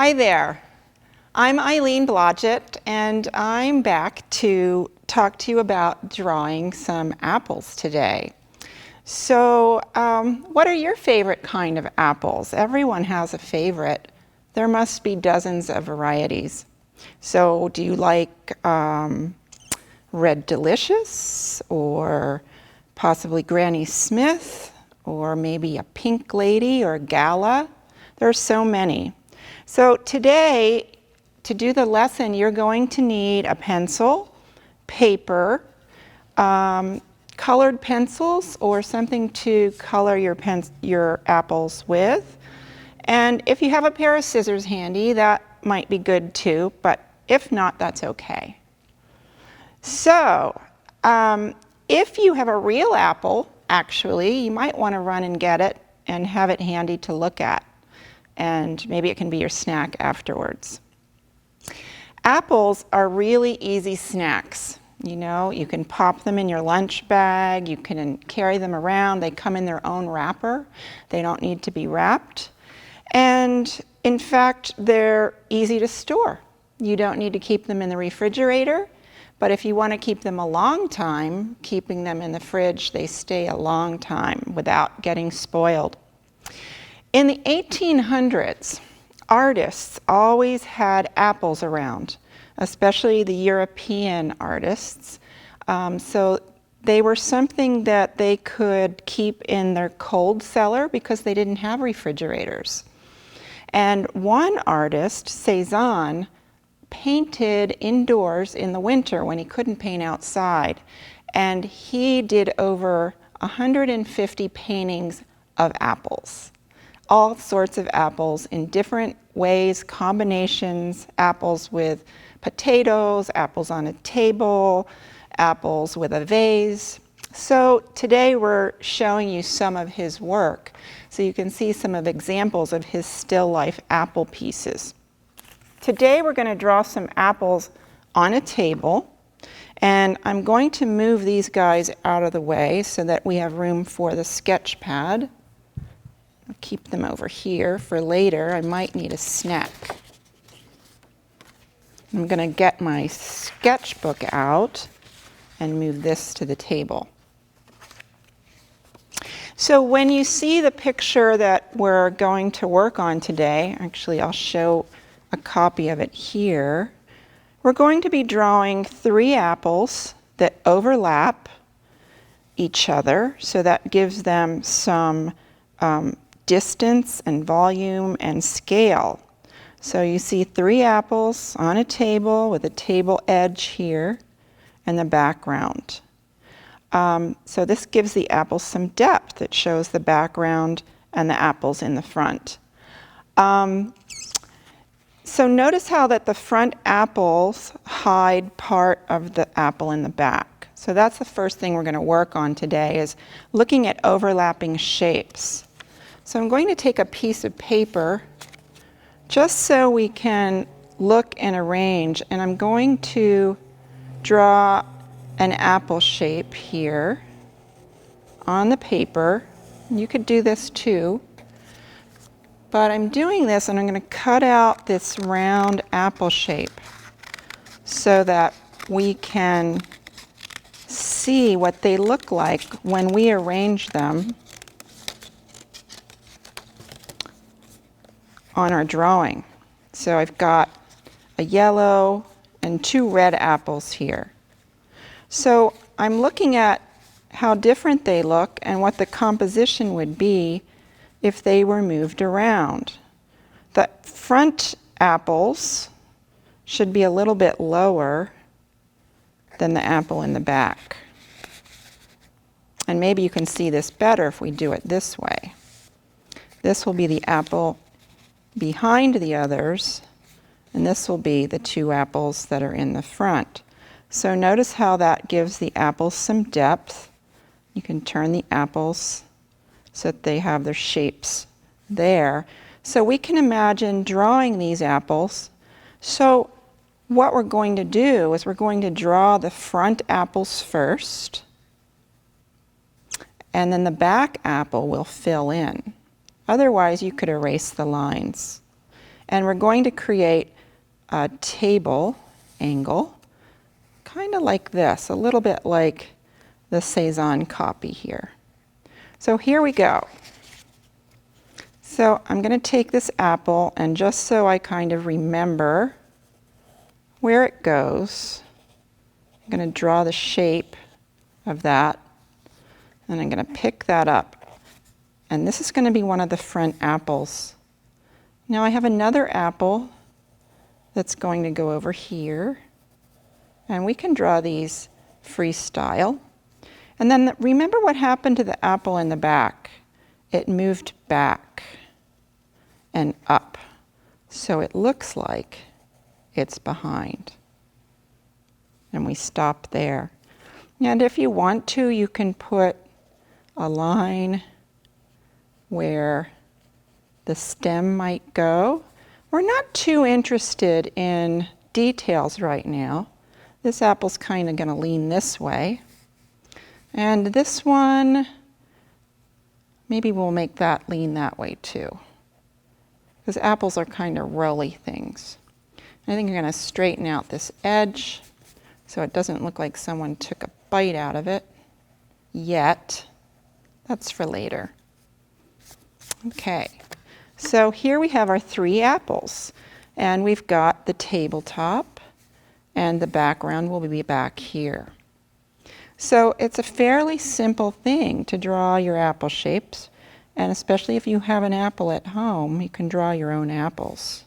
Hi there. I'm Eileen Blodgett, and I'm back to talk to you about drawing some apples today. So, what are your favorite kind of apples? Everyone has a favorite. There must be dozens of varieties. So, do you like Red Delicious, or possibly Granny Smith, or maybe a Pink Lady or Gala? There are so many. So today, to do the lesson, you're going to need a pencil, paper, colored pencils, or something to color your apples with. And if you have a pair of scissors handy, that might be good too, but if not, that's okay. So, if you have a real apple, actually, you might want to run and get it and have it handy to look at. And maybe it can be your snack afterwards. Apples are really easy snacks. You know, you can pop them in your lunch bag, you can carry them around. They come in their own wrapper. They don't need to be wrapped. And in fact, they're easy to store. You don't need to keep them in the refrigerator, but if you want to keep them a long time, keeping them in the fridge, they stay a long time without getting spoiled. In the 1800s, artists always had apples around, especially the European artists. So they were something that they could keep in their cold cellar because they didn't have refrigerators. And one artist, Cezanne, painted indoors in the winter when he couldn't paint outside. And he did over 150 paintings of apples. All sorts of apples in different ways, combinations, apples with potatoes, apples on a table, apples with a vase. So today we're showing you some of his work, so you can see some of examples of his still life apple pieces. Today we're going to draw some apples on a table, and I'm going to move these guys out of the way so that we have room for the sketch pad. I'll keep them over here for later. I might need a snack. I'm going to get my sketchbook out and move this to the table. So when you see the picture that we're going to work on today, actually I'll show a copy of it here. We're going to be drawing 3 apples that overlap each other, so that gives them some distance and volume and scale. So you see 3 apples on a table with a table edge here and the background. So this gives the apples some depth. It shows the background and the apples in the front. So notice how that the front apples hide part of the apple in the back. So that's the first thing we're going to work on today, is looking at overlapping shapes. So I'm going to take a piece of paper just so we can look and arrange, and I'm going to draw an apple shape here on the paper. You could do this too, but I'm doing this and I'm going to cut out this round apple shape so that we can see what they look like when we arrange them on our drawing. So I've got a yellow and 2 red apples here. So I'm looking at how different they look and what the composition would be if they were moved around. The front apples should be a little bit lower than the apple in the back. And maybe you can see this better if we do it this way. This will be the apple behind the others, and this will be the 2 apples that are in the front. So notice how that gives the apples some depth. You can turn the apples so that they have their shapes there. So we can imagine drawing these apples. So what we're going to do is we're going to draw the front apples first, and then the back apple will fill in. Otherwise, you could erase the lines. And we're going to create a table angle, kind of like this, a little bit like the Cezanne copy here. So here we go. So I'm going to take this apple, and just so I kind of remember where it goes, I'm going to draw the shape of that, and I'm going to pick that up. And this is going to be one of the front apples. Now I have another apple that's going to go over here, and we can draw these freestyle. And then remember what happened to the apple in the back. It moved back and up, so it looks like it's behind. And we stop there. And if you want to, you can put a line where the stem might go. We're not too interested in details right now. This apple's kind of going to lean this way. And this one, maybe we'll make that lean that way too, because apples are kind of rolly things. And I think you're going to straighten out this edge so it doesn't look like someone took a bite out of it yet. That's for later. Okay, so here we have our 3 apples, and we've got the tabletop, and the background will be back here. So it's a fairly simple thing to draw your apple shapes, and especially if you have an apple at home, you can draw your own apples.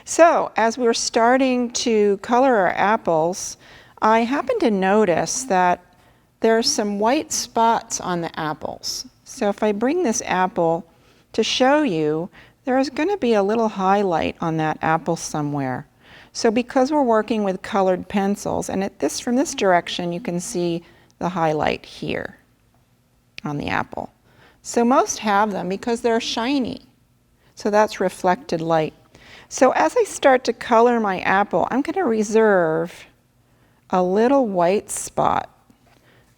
So as we're starting to color our apples, I happened to notice that there are some white spots on the apples. So if I bring this apple to show you, there is going to be a little highlight on that apple somewhere. So because we're working with colored pencils, and from this direction you can see the highlight here on the apple. So most have them because they're shiny. So that's reflected light. So as I start to color my apple, I'm going to reserve a little white spot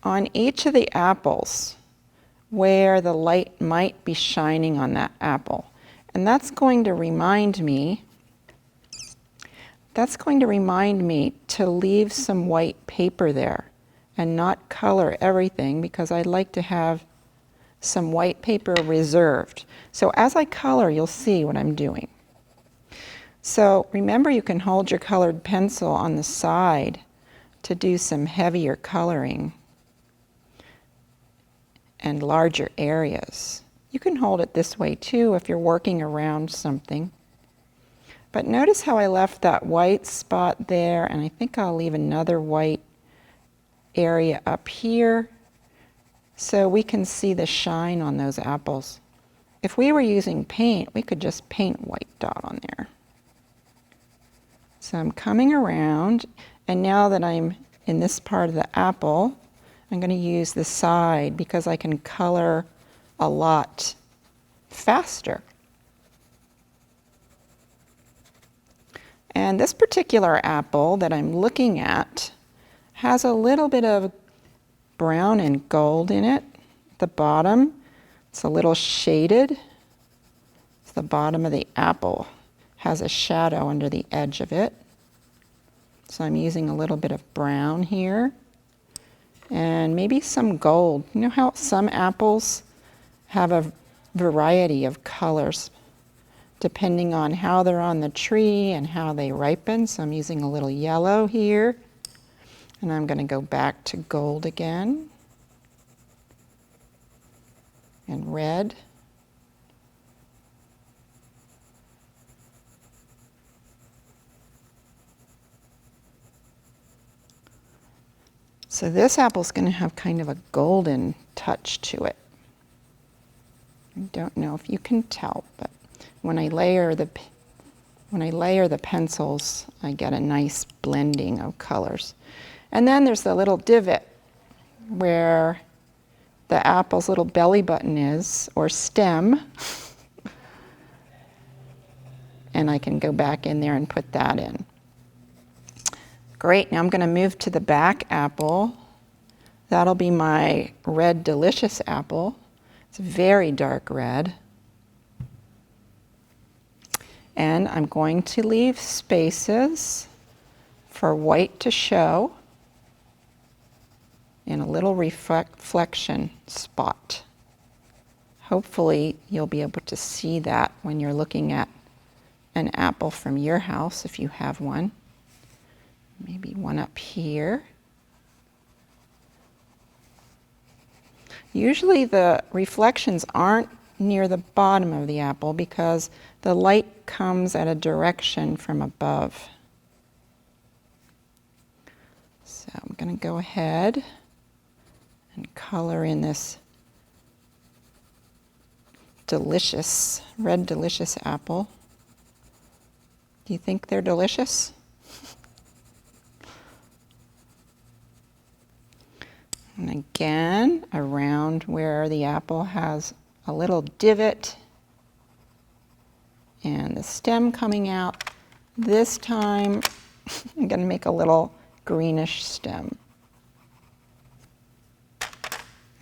on each of the apples where the light might be shining on that apple. And that's going to remind me to leave some white paper there and not color everything, because I'd like to have some white paper reserved. So as I color, you'll see what I'm doing. So remember, you can hold your colored pencil on the side to do some heavier coloring and larger areas. You can hold it this way too if you're working around something. But notice how I left that white spot there, and I think I'll leave another white area up here so we can see the shine on those apples. If we were using paint, we could just paint white dot on there. So I'm coming around, and now that I'm in this part of the apple, I'm going to use the side because I can color a lot faster. And this particular apple that I'm looking at has a little bit of brown and gold in it at the bottom. It's a little shaded. It's the bottom of the apple. Has a shadow under the edge of it. So I'm using a little bit of brown here and maybe some gold. You know how some apples have a variety of colors depending on how they're on the tree and how they ripen. So I'm using a little yellow here, and I'm going to go back to gold again and red. So this apple's going to have kind of a golden touch to it. I don't know if you can tell, but when I layer the pencils, I get a nice blending of colors. And then there's the little divot where the apple's little belly button is, or stem. And I can go back in there and put that in. Great, now I'm going to move to the back apple. That'll be my red delicious apple. It's very dark red. And I'm going to leave spaces for white to show in a little reflection spot. Hopefully you'll be able to see that when you're looking at an apple from your house, if you have one. Maybe one up here. Usually the reflections aren't near the bottom of the apple because the light comes at a direction from above. So I'm going to go ahead and color in this delicious, red delicious apple. Do you think they're delicious? And again, around where the apple has a little divot and the stem coming out. This time, I'm going to make a little greenish stem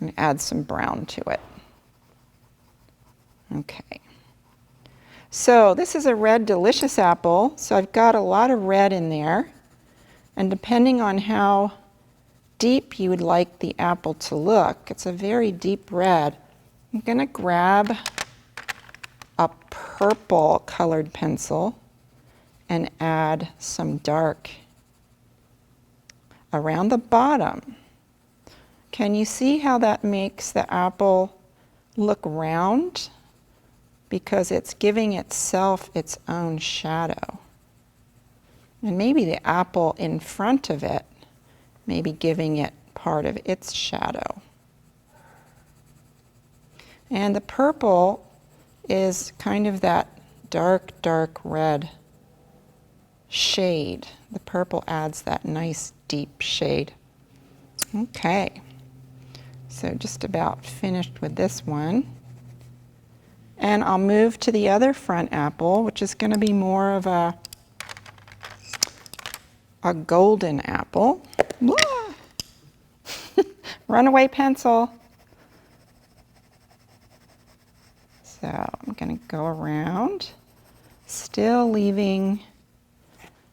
and add some brown to it. Okay. So this is a red delicious apple, so I've got a lot of red in there, and depending on how deep you would like the apple to look, it's a very deep red. I'm going to grab a purple colored pencil and add some dark around the bottom. Can you see how that makes the apple look round? Because it's giving itself its own shadow. And maybe the apple in front of it, maybe giving it part of its shadow. And the purple is kind of that dark, dark red shade. The purple adds that nice deep shade. Okay, so just about finished with this one. And I'll move to the other front apple, which is going to be more of a golden apple. Runaway pencil. So I'm going to go around, still leaving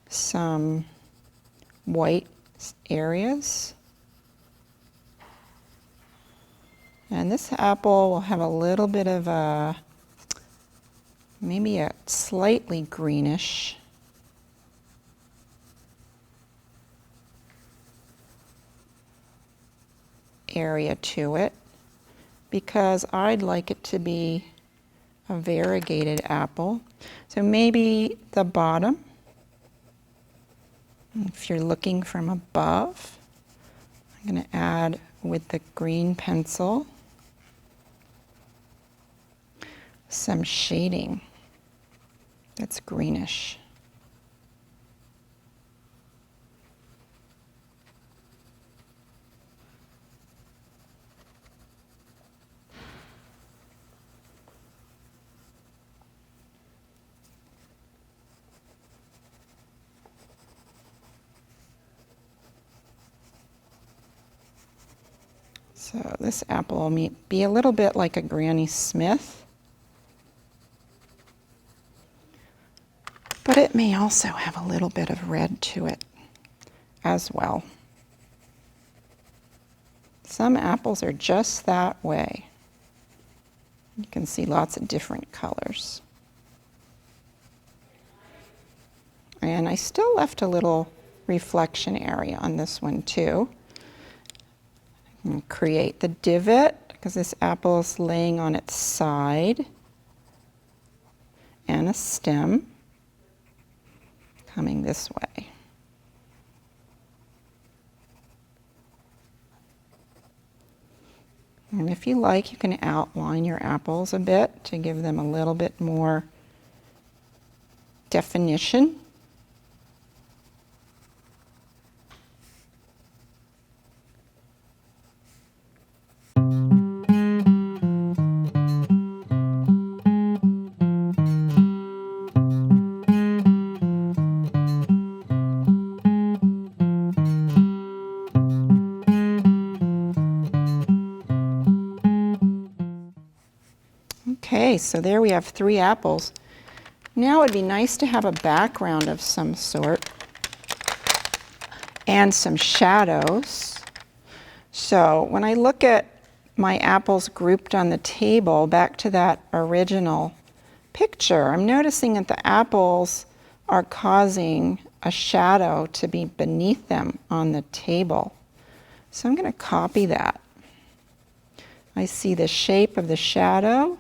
some white areas. And this apple will have a little bit of a, maybe a slightly greenish area to it, because I'd like it to be a variegated apple. So maybe the bottom, if you're looking from above, I'm going to add with the green pencil some shading that's greenish. So this apple will be a little bit like a Granny Smith, but it may also have a little bit of red to it as well. Some apples are just that way. You can see lots of different colors. And I still left a little reflection area on this one too. And create the divot, because this apple is laying on its side, and a stem coming this way. And if you like, you can outline your apples a bit to give them a little bit more definition. nice. So there we have 3 apples. Now it'd be nice to have a background of some sort and some shadows. So when I look at my apples grouped on the table, back to that original picture, I'm noticing that the apples are causing a shadow to be beneath them on the table. So I'm going to copy that. I see the shape of the shadow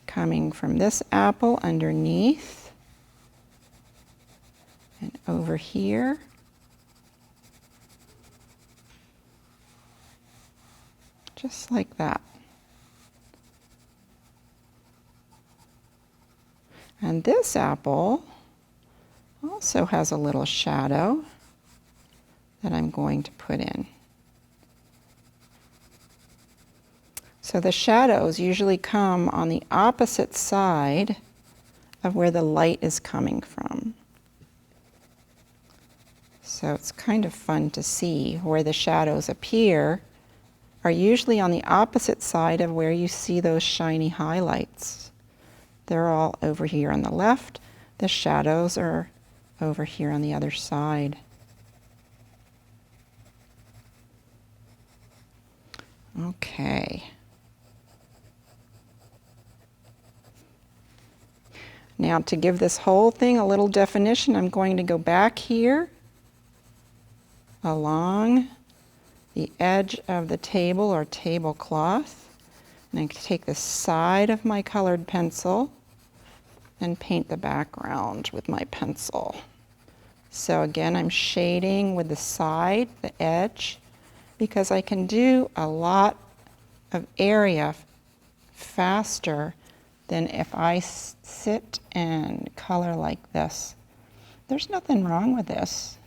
coming from this apple underneath and over here. Just like that. And this apple also has a little shadow that I'm going to put in. So the shadows usually come on the opposite side of where the light is coming from. So it's kind of fun to see where the shadows appear are usually on the opposite side of where you see those shiny highlights. They're all over here on the left. The shadows are over here on the other side. Okay. Now to give this whole thing a little definition, I'm going to go back here along the edge of the table or tablecloth. And I can take the side of my colored pencil and paint the background with my pencil. So again, I'm shading with the side, the edge, because I can do a lot of area faster than if I sit and color like this. There's nothing wrong with this.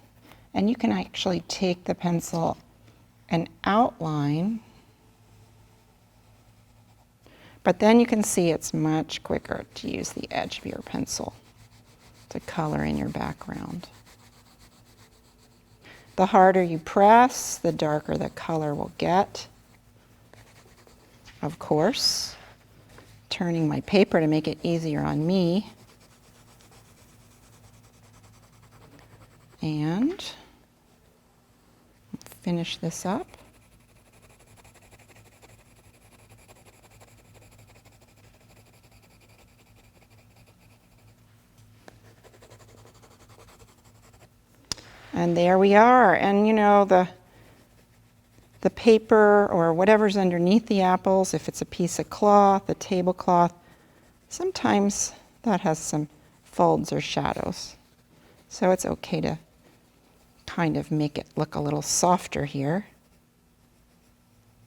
And you can actually take the pencil and outline, but then you can see it's much quicker to use the edge of your pencil to color in your background. The harder you press, the darker the color will get. Of course, turning my paper to make it easier on me. And finish this up. And there we are. And you know, the paper or whatever's underneath the apples, if it's a piece of cloth, a tablecloth, sometimes that has some folds or shadows. So it's okay to kind of make it look a little softer here.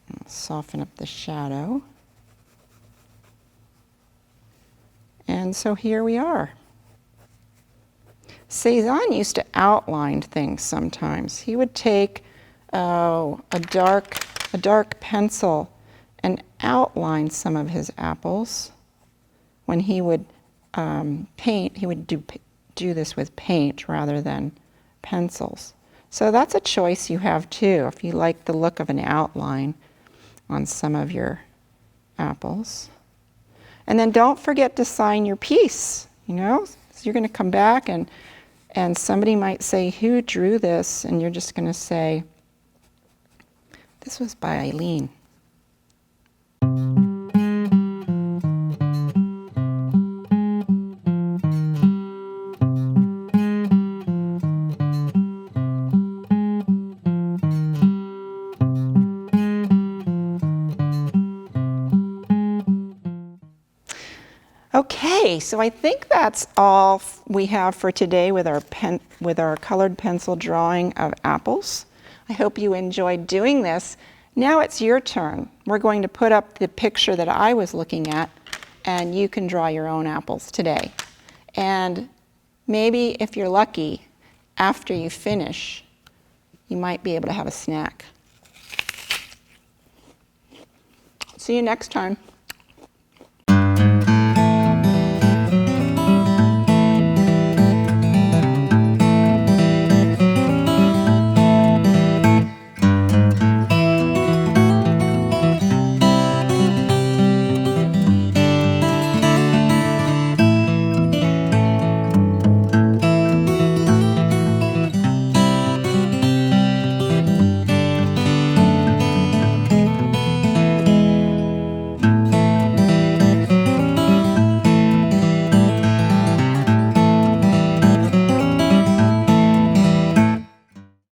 I'll soften up the shadow. And so here we are. Cezanne used to outline things sometimes. He would take a dark pencil and outline some of his apples. When he would paint, he would do this with paint rather than pencils. So that's a choice you have too, if you like the look of an outline on some of your apples. And then don't forget to sign your piece, you know? So you're going to come back and somebody might say, who drew this? And you're just going to say, this was by Eileen. Okay, so I think that's all we have for today with our colored pencil drawing of apples. I hope you enjoyed doing this. Now it's your turn. We're going to put up the picture that I was looking at, and you can draw your own apples today. And maybe if you're lucky, after you finish, you might be able to have a snack. See you next time.